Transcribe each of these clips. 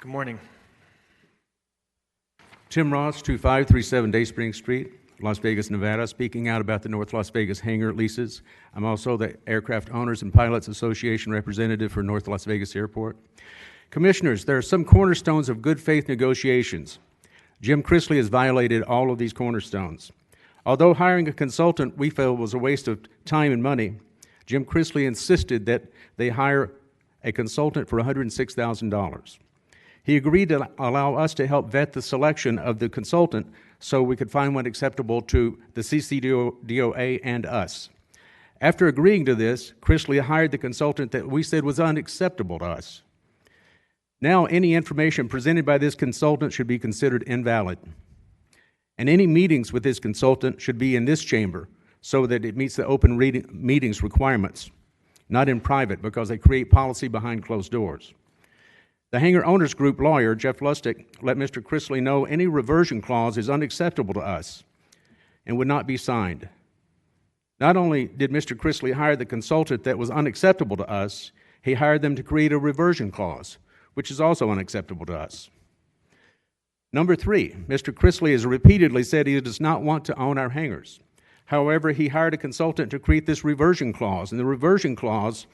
Good morning. Tim Ross, 2537 Dayspring Street, Las Vegas, Nevada, speaking out about the North Las Vegas hangar leases. I'm also the Aircraft Owners and Pilots Association representative for North Las Vegas Airport. Commissioners, there are some cornerstones of good faith negotiations. Jim Chrisley has violated all of these cornerstones. Although hiring a consultant we felt was a waste of time and money, Jim Chrisley insisted that they hire a consultant for $106,000. He agreed to allow us to help vet the selection of the consultant so we could find one acceptable to the CCDOA and us. After agreeing to this, Chrisley hired the consultant that we said was unacceptable to us. Now, any information presented by this consultant should be considered invalid. And any meetings with this consultant should be in this chamber so that it meets the open meetings requirements, not in private because they create policy behind closed doors. The Hangar Owners Group lawyer, Jeff Lustig, let Mr. Chrisley know any reversion clause is unacceptable to us and would not be signed. Not only did Mr. Chrisley hire the consultant that was unacceptable to us, he hired them to create a reversion clause, which is also unacceptable to us. Number 3, Mr. Chrisley has repeatedly said he does not want to own our hangars. However, he hired a consultant to create this reversion clause, and the reversion clause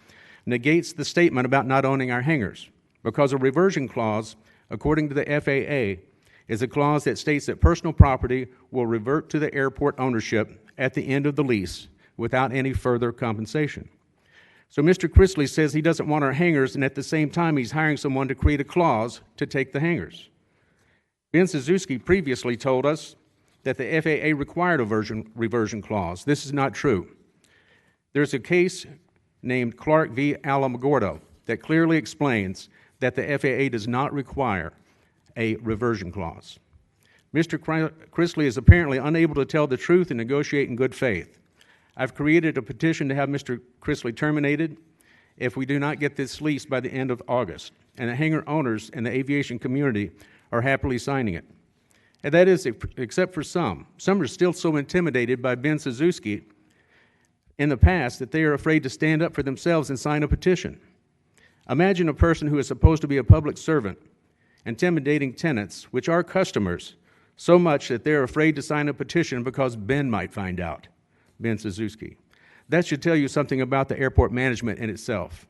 negates the statement about not owning our hangars, because a reversion clause, according to the FAA, is a clause that states that personal property will revert to the airport ownership at the end of the lease without any further compensation. So Mr. Chrisley says he doesn't want our hangars, and at the same time he's hiring someone to create a clause to take the hangars. Ben Suzuki previously told us that the FAA required a reversion clause. This is not true. There's a case named Clark v. Alamogordo that clearly explains that the FAA does not require a reversion clause. Mr. Chrisley is apparently unable to tell the truth and negotiate in good faith. I've created a petition to have Mr. Chrisley terminated if we do not get this lease by the end of August, and the hangar owners and the aviation community are happily signing it. And that is, except for some. Some are still so intimidated by Ben Suzuki in the past that they are afraid to stand up for themselves and sign a petition. Imagine a person who is supposed to be a public servant intimidating tenants, which are customers, so much that they're afraid to sign a petition because Ben might find out, Ben Suzuki. That should tell you something about the airport management in itself.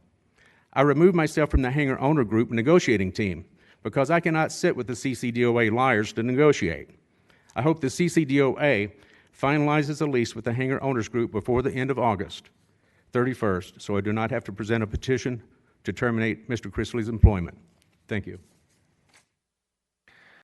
I removed myself from the hangar owner group negotiating team because I cannot sit with the CCDOA liars to negotiate. I hope the CCDOA finalizes a lease with the hangar owners group before the end of August 31st, so I do not have to present a petition to terminate Mr. Chrisley's employment. Thank you.